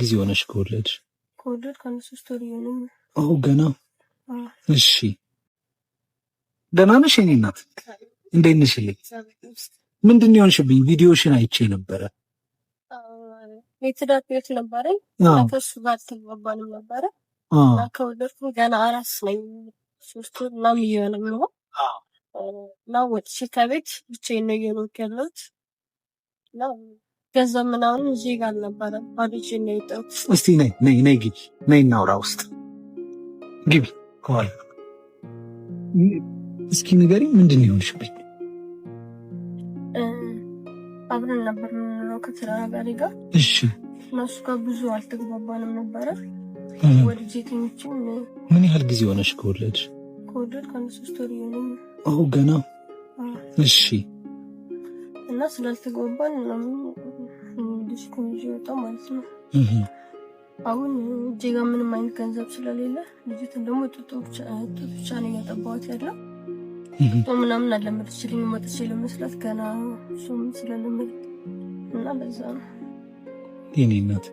ጊዜ ሆነሽ ከወለድሽ? ከወለድ ከአንድ 3 ወር ይሆናል። ገና። እሺ ደህና ነሽ የኔ እናት? እንዴት ነሽ? ምንድን ነው የሆንሽብኝ? ቪዲዮሽን አይቼ ነበረ። የትዳር ህይወት ነበረኝ። ከእሱ ጋር አልተግባባንም ነበረ። ከወለድኩ ገና አራስ ነኝ። 3 ወር ምናምን እየሆነኝ ነው። እና ወጥቼ ከቤት ብቻዬን ነው እየኖርኩ ያለሁት። ገንዘብ ምናምን እዚህ ጋር ነበረ ባዶ እጄን ነው የወጣሁት። እስቲ ነይ ግቢ፣ ነይ እናውራ ውስጥ ግቢ። ከኋላ እስኪ ንገሪኝ፣ ምንድን ነው የሆንሽብኝ? አብረን ነበር የምንኖረው ከተዳራጋሪ ጋር። እሺ። እነሱ ጋር ብዙ አልተግባባንም ነበረ። ወልጄ ተኝቼም። ምን ያህል ጊዜ ሆነሽ ከወለድሽ? ከወለድ ከአንድ 3 ወር ይሆናል። ገና። እሺ። እና ስላልተግባባን ምናምን ልጅ ኮሚቴ ወጣ ማለት ነው። አሁን እጄ ጋር ምንም አይነት ገንዘብ ስለሌለ ልጅቱን ደግሞ ጡጦ ብቻ ነው እያጠባሁት ያለው። ጡጦ ምናምን አለመደችልኝ ወጥቼ ለመስራት ገና እሱም ስለለመደ እና ለዛ ነው የኔ እናት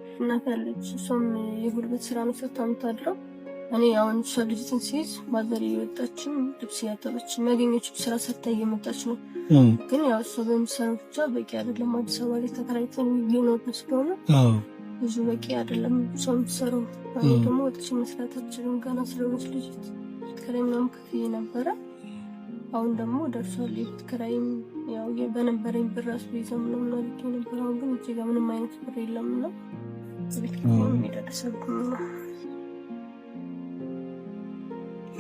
ያለች። እሷም የጉልበት ስራ ነው ሰርታ የምታድረው። እኔ አሁን እሷ ልጅትን ሲይዝ ማዘር እየወጣችም ልብስ እያጠበች የሚያገኘችው ስራ ሰርታ እየመጣች ነው። ግን ያው እሷ በምትሰራው ብቻ በቂ አይደለም። አዲስ አበባ ላይ ተከራይተን እየኖርን ስለሆነ ብዙ በቂ አይደለም እሷ የምትሰራው። እኔ ደግሞ ወጥቼ መስራት አልችልም ገና ስለሆነች ልጅት። ኪራይ ምናምን ከፍዬ ነበረ። አሁን ደግሞ ደርሷል የቤት ኪራይም ያው በነበረኝ ብር ራሱ ይዘው ምናምን አልኬ ነበር። አሁን ግን እጄ ጋር ምንም አይነት ብር የለም እና ቤት ኪራይም የደረሰብኝ ነው።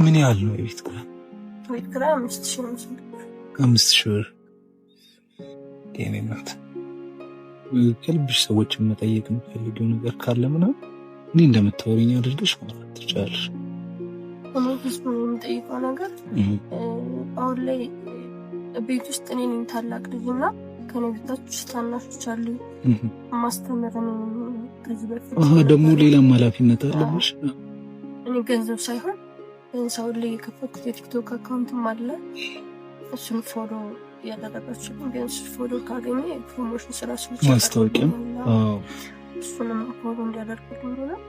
ምን ያህል ነው የቤት ኪራይ? ቤት ኪራይ 5,000 ነው። 5,000 ብር። የኔ እናት ከልብሽ ሰዎችን መጠየቅ የምትፈልጊው ነገር ካለ ምናምን እኔ እንደምታወሪኝ አድርገሽ ማለት ትችላለሽ። እኔ ህዝቡ የምጠይቀው ነገር አሁን ላይ ቤት ውስጥ እኔ ነኝ ታላቅ ልጅና ከኔ በታች ታናሾች አሉ። ማስተማርን ከዚህ በፊት ደግሞ ሌላም ኃላፊነት አለብሽ። እኔ ገንዘብ ሳይሆን ሰው ላይ የከፈትኩት የቲክቶክ አካውንትም አለ። እሱን ፎሎ ያደረጋችሁ ቢያንስ ፎሎ ካገኘ ፕሮሞሽን ስራ ስልቻ ማስታወቂያ እሱንም ፎሎ እንዲያደርጉልኝ ነው።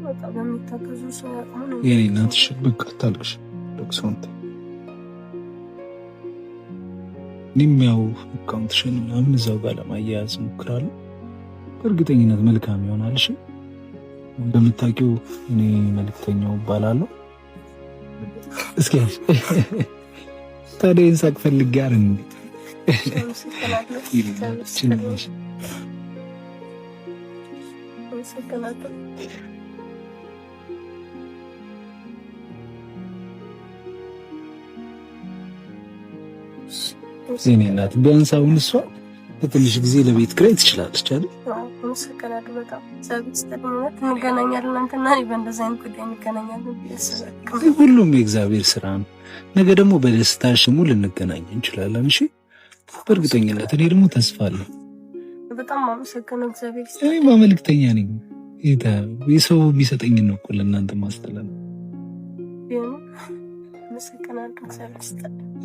በቃ በሚታገዙ ሰው ያቆሙ የኔ እናትሽ በቃ ታልቅሽ ለቅሶንት እኔም ያው አካውንትሽን ምናምን እዛው ጋር ለማያያዝ እሞክራለሁ። በእርግጠኝነት መልካም ይሆናል። እሺ እንደምታውቂው እኔ መልክተኛው እባላለሁ። እስኪ ታዲያ እንሳቅ ፈልግ ጋር እንዴ እኔ እናት ቢያንስ አሁን እሷ በትንሽ ጊዜ ለቤት ኪራይ ትችላለች አይደል? መሰከናል በጣም ዘብስተት እንገናኛለን። አንተና እኔ በእንደዚህ አይነት ጉዳይ እንገናኛለን። ሁሉም የእግዚአብሔር ስራ ነው። ነገ ደግሞ በደስታሽ ሙሉ ልንገናኝ እንችላለን። እሺ በእርግጠኝነት እኔ ደግሞ ተስፋ አለኝ። በጣም አመሰግናለሁ። እግዚአብሔር እኔ ማመልክተኛ ነኝ። የሰው ቢሰጠኝ ነው እኮ ለእናንተ ማስተላለፍ።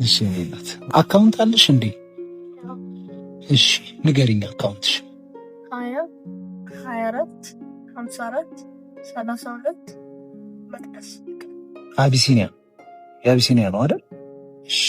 እሺ እናት አካውንት አለሽ እንዴ? እሺ ንገሪኝ አካውንትሽ። 24 54 32 መቅደስ አቢሲኒያ የአቢሲኒያ ነው አይደል? እሺ